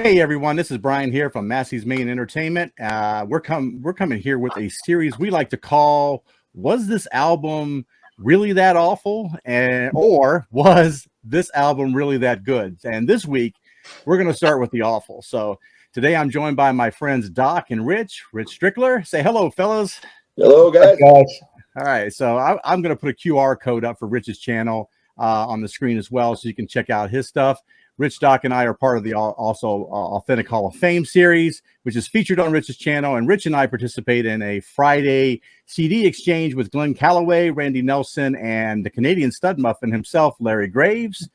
Hey everyone, this is Brian here from Massey's Main Entertainment. We're coming here with a series we like to call "Was This Album Really That Awful?" or "Was This Album Really That Good?" And this week we're going to start with the awful. So today I'm joined by my friends Doc and Rich Strickler. Say hello, fellas. Hello, guys. All right, so I'm going to put a QR code up for Rich's channel on the screen as well, so you can check out his stuff. Rich, Doc, and I are part of the Authentic Hall of Fame series, which is featured on Rich's channel. And Rich and I participate in a Friday CD exchange with Glenn Calloway, Randy Nelson, and the Canadian stud muffin himself, Larry Graves.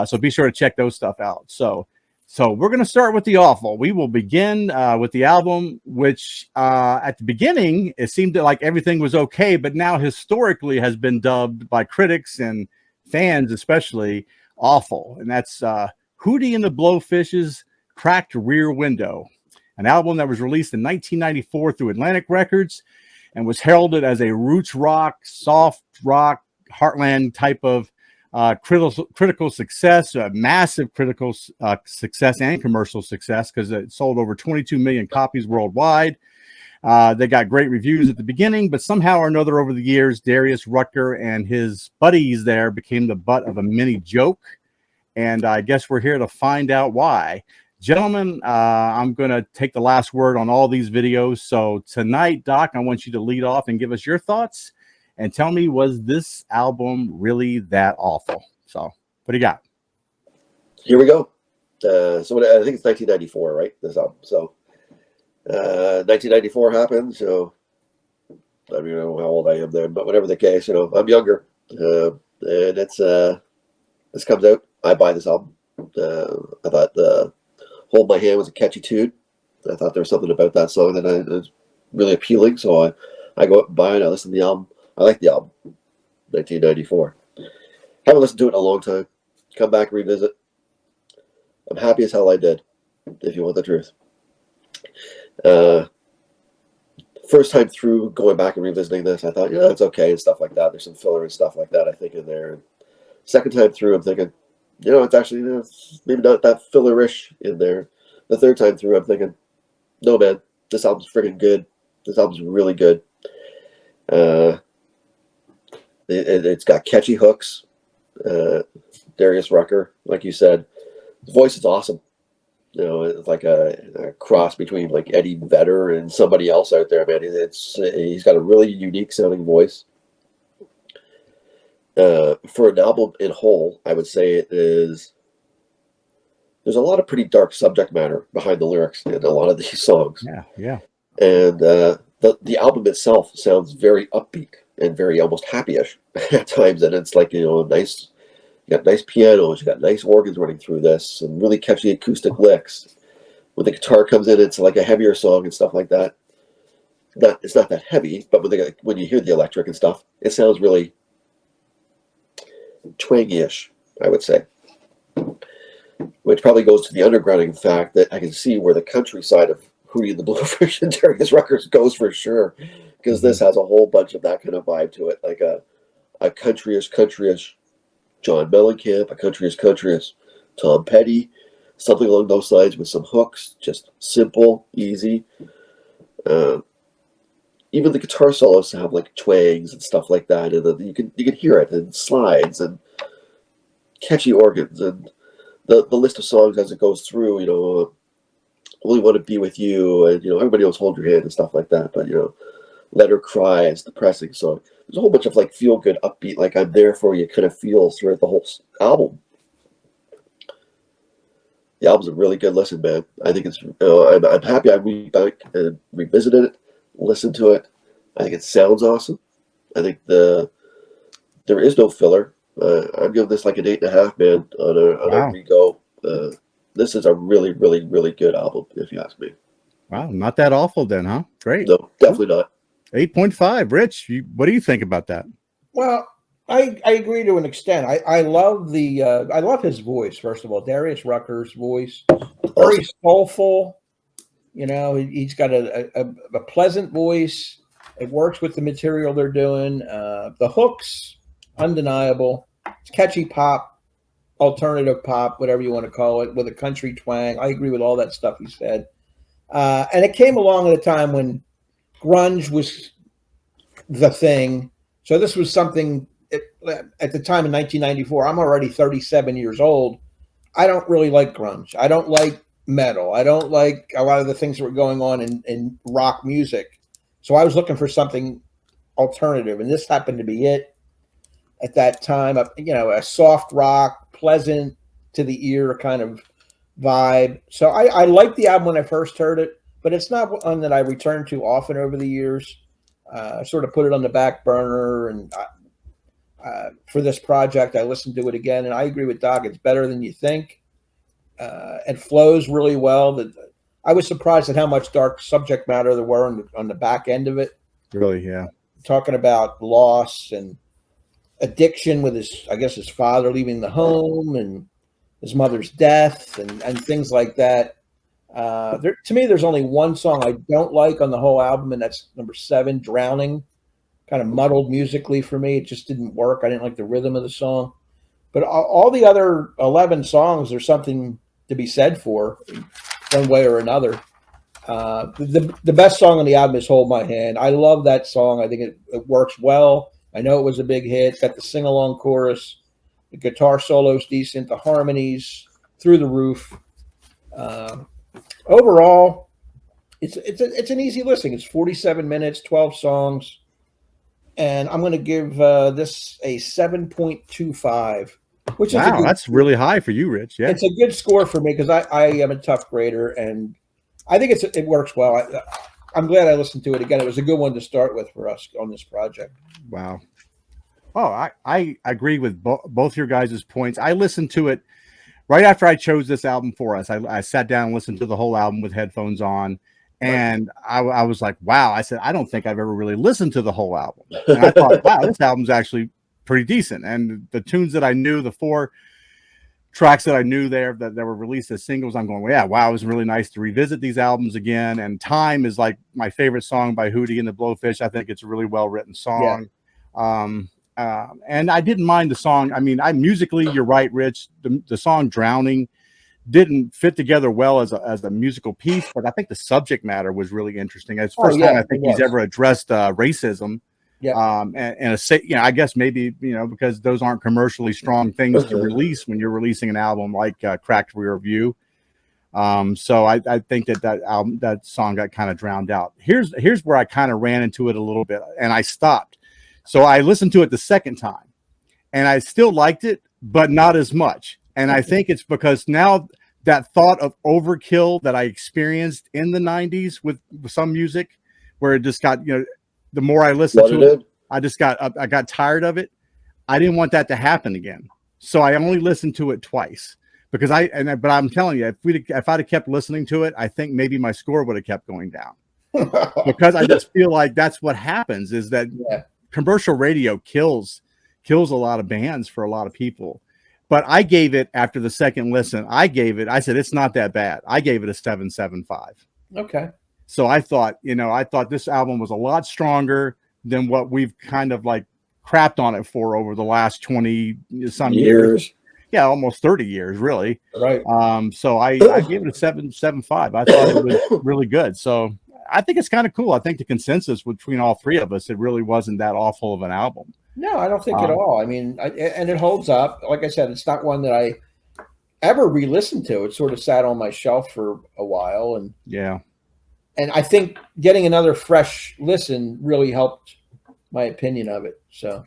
So be sure to check those stuff out. So we're going to start with the awful. We will begin with the album, which at the beginning, it seemed like everything was okay, but now historically has been dubbed by critics and fans especially awful. And that's Hootie and the Blowfish's Cracked Rear Window, an album that was released in 1994 through Atlantic Records and was heralded as a roots rock, soft rock, heartland type of critical success, massive critical success and commercial success, because it sold over 22 million copies worldwide. They got great reviews at the beginning, but somehow or another over the years, Darius Rucker and his buddies there became the butt of a mini joke. And I guess we're here to find out why. Gentlemen, I'm going to take the last word on all these videos. So tonight, Doc, I want you to lead off and give us your thoughts and tell me, was this album really that awful? So what do you got? Here we go. So I think it's 1994, right? This album. So 1994 happened. So I don't even know how old I am then, but whatever the case, I'm younger. And it's this comes out. I buy this album. I thought "Hold My Hand" was a catchy tune. I thought there was something about that song that was really appealing. So I go out and buy it. I listen to the album. I like the album. 1994. Haven't listened to it in a long time. Come back and revisit. I'm happy as hell I did, if you want the truth. First time through, going back and revisiting this, I thought, it's okay and stuff like that. There's some filler and stuff like that, I think, in there. And second time through, I'm thinking, it's actually maybe not that fillerish in there. The third time through, I'm thinking, no, man, this album's freaking good. This album's really good. It's got catchy hooks. Darius Rucker, like you said, his voice is awesome. It's like a cross between like Eddie Vedder and somebody else out there, man. He's got a really unique sounding voice. For an album in whole, I would say there's a lot of pretty dark subject matter behind the lyrics in a lot of these songs. Yeah. And the album itself sounds very upbeat and very almost happy-ish at times. And it's like, nice. You got nice pianos, you got nice organs running through this, and really catchy acoustic licks. When the guitar comes in, it's like a heavier song and stuff like that. It's not that heavy, but when you hear the electric and stuff, it sounds really twangy-ish, I would say. Which probably goes to the undergrounding fact that I can see where the country side of Hootie and the Blowfish and Darius Rucker goes for sure, because this has a whole bunch of that kind of vibe to it, like a countryish John Mellencamp, a countryish Tom Petty, something along those lines with some hooks, just simple, easy. Even the guitar solos have like twangs and stuff like that, and then you can hear it, and slides and catchy organs, and the list of songs as it goes through. Only Want to Be With You, and everybody else Hold Your Hand and stuff like that. But Let Her Cry is depressing song. There's a whole bunch of like feel good, upbeat, like I'm there for you kind of feels throughout the whole album. The album's a really good listen, man. I think it's. I'm happy I went back and revisited it, listened to it. I think it sounds awesome. I think there is no filler. I'm giving this like an 8.5, man, on a re-go. This is a really, really, really good album, if you ask me. Wow, not that awful then, huh? Great. No, definitely not. 8.5. Rich, what do you think about that? Well, I agree to an extent. I love I love his voice, first of all. Darius Rucker's voice, very soulful. He's got a pleasant voice. It works with the material they're doing. The hooks, undeniable. It's catchy pop. alternative pop, whatever you want to call it, with a country twang. I agree with all that stuff he said. And it came along at a time when grunge was the thing. So this was something at the time in 1994. I'm already 37 years old. I don't really like grunge. I don't like metal. I don't like a lot of the things that were going on in rock music. So I was looking for something alternative, and this happened to be it at that time. A soft rock, pleasant to the ear kind of vibe. So I liked the album when I first heard it, but it's not one that I return to often over the years. I sort of put it on the back burner, and for this project, I listened to it again, and I agree with Doc. It's better than you think. It flows really well. I was surprised at how much dark subject matter there were on the back end of it. Really, yeah. Talking about loss and addiction with his father leaving the home and his mother's death and things like that. To me, there's only one song I don't like on the whole album, and that's number 7, Drowning. Kind of muddled musically for me. It just didn't work. I didn't like the rhythm of the song. But all the other 11 songs, there's something to be said for one way or another. The best song on the album is Hold My Hand. I love that song. I think it works well. I know it was a big hit. It's got the sing-along chorus. The guitar solo's decent. The harmonies through the roof. Overall, it's an easy listening. It's 47 minutes, 12 songs. And I'm going to give this a 7.25, which is that's really high for you, Rich. Yeah, it's a good score for me because I am a tough grader, and I think it works well. I'm glad I listened to it again. It was a good one to start with for us on this project. Wow. Oh, I agree with both your guys' points. I listened to it right after I chose this album for us. I sat down and listened to the whole album with headphones on. And I was like, wow. I said, I don't think I've ever really listened to the whole album. And I thought, wow, this album's actually pretty decent. And the tunes that I knew, the 4 tracks that I knew there that were released as singles, I'm going, well, yeah, wow, it was really nice to revisit these albums again. And Time is like my favorite song by Hootie and the Blowfish. I think it's a really well-written song. Yeah. And I didn't mind the song. I mean, musically, you're right, Rich. The song Drowning didn't fit together well as a musical piece, but I think the subject matter was really interesting. It's the first time I think he's ever addressed racism. Yeah. And I guess maybe, because those aren't commercially strong things to release when you're releasing an album like Cracked Rear View. So I think that song got kind of drowned out. Here's where I kind of ran into it a little bit and I stopped. So I listened to it the second time and I still liked it, but not as much. And I think it's because now that thought of overkill that I experienced in the 90s with some music, where it just got, the more I listened to it, I got tired of it. I didn't want that to happen again. So I only listened to it twice because but I'm telling you, if I'd have kept listening to it, I think maybe my score would have kept going down because I just feel like that's what happens is that commercial radio kills a lot of bands for a lot of people. But I gave it, after the second listen, I said, it's not that bad. I gave it a 7.75. Okay. So I thought this album was a lot stronger than what we've kind of like crapped on it for over the last 20 some years. Yeah, almost 30 years, really. Right. So I gave it a 7.75. I thought it was really good. So I think it's kind of cool. I think the consensus between all 3 of us, it really wasn't that awful of an album. No, I don't think at all. I mean, and it holds up. Like I said, it's not one that I ever re-listened to. It sort of sat on my shelf for a while, and and I think getting another fresh listen really helped my opinion of it. So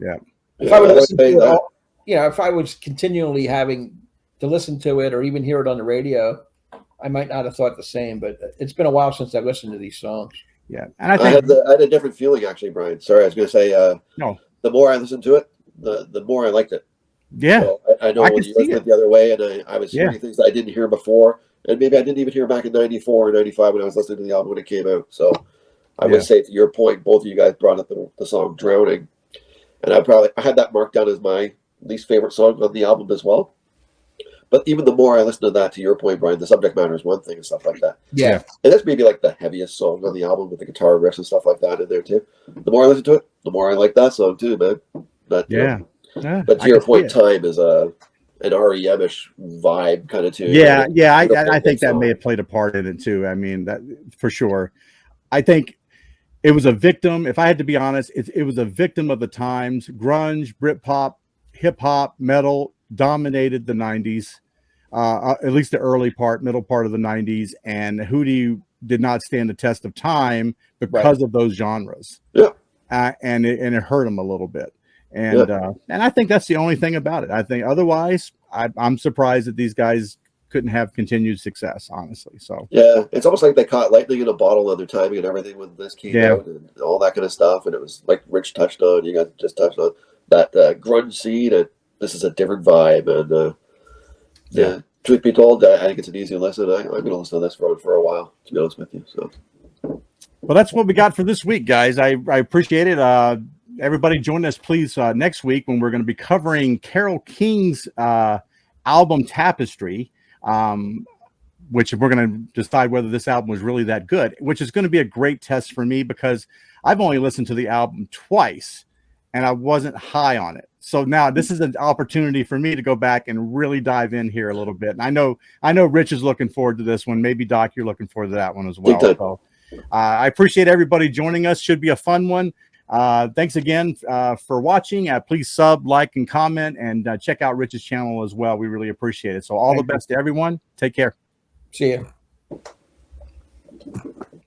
if I would listen to it, if I was continually having to listen to it or even hear it on the radio, I might not have thought the same. But it's been a while since I've listened to these songs. Yeah, and I had a different feeling actually, Brian. Sorry, I was going to say no. The more I listened to it, the more I liked it. Yeah. So I know when you listened it the other way, and I was hearing things that I didn't hear before, and maybe I didn't even hear back in 94 or 95 when I was listening to the album when it came out. So I would say, to your point, both of you guys brought up the song Drowning, and I had that marked down as my least favorite song on the album as well. But even the more I listen to that, to your point, Brian, the subject matter is one thing and stuff like that. Yeah. And that's maybe like the heaviest song on the album with the guitar riffs and stuff like that in there too. The more I listen to it, the more I like that song too, man. But, but to your point, Time is an REM-ish vibe kind of too. Yeah, yeah, I think that So- may have played a part in it too. I mean, that for sure. I think it was a victim. If I had to be honest, it was a victim of the times. Grunge, Britpop, hip hop, metal dominated the '90s, at least the early part, middle part of the '90s, and Hootie did not stand the test of time because of those genres. Yeah. And it hurt him a little bit. And I think that's the only thing about it. I think otherwise, I'm surprised that these guys couldn't have continued success, honestly. So yeah, it's almost like they caught lightning in a bottle on their timing and everything when this came out and all that kind of stuff. And it was like Rich touched on, you guys just touched on that grunge scene, and this is a different vibe. And truth be told, I think it's an easy listen. I'm going to listen to this for a while, to be honest with you. So, well, that's what we got for this week, guys. I appreciate it. Everybody join us, please, next week when we're going to be covering Carole King's album Tapestry, which we're going to decide whether this album was really that good, which is going to be a great test for me because I've only listened to the album twice and I wasn't high on it. So now this is an opportunity for me to go back and really dive in here a little bit. And I know Rich is looking forward to this one. Maybe Doc, you're looking forward to that one as well. So I appreciate everybody joining us. Should be a fun one. Thanks again for watching. Please sub, like, and comment, and check out Rich's channel as well. We really appreciate it. So all the best to everyone. Take care. See you.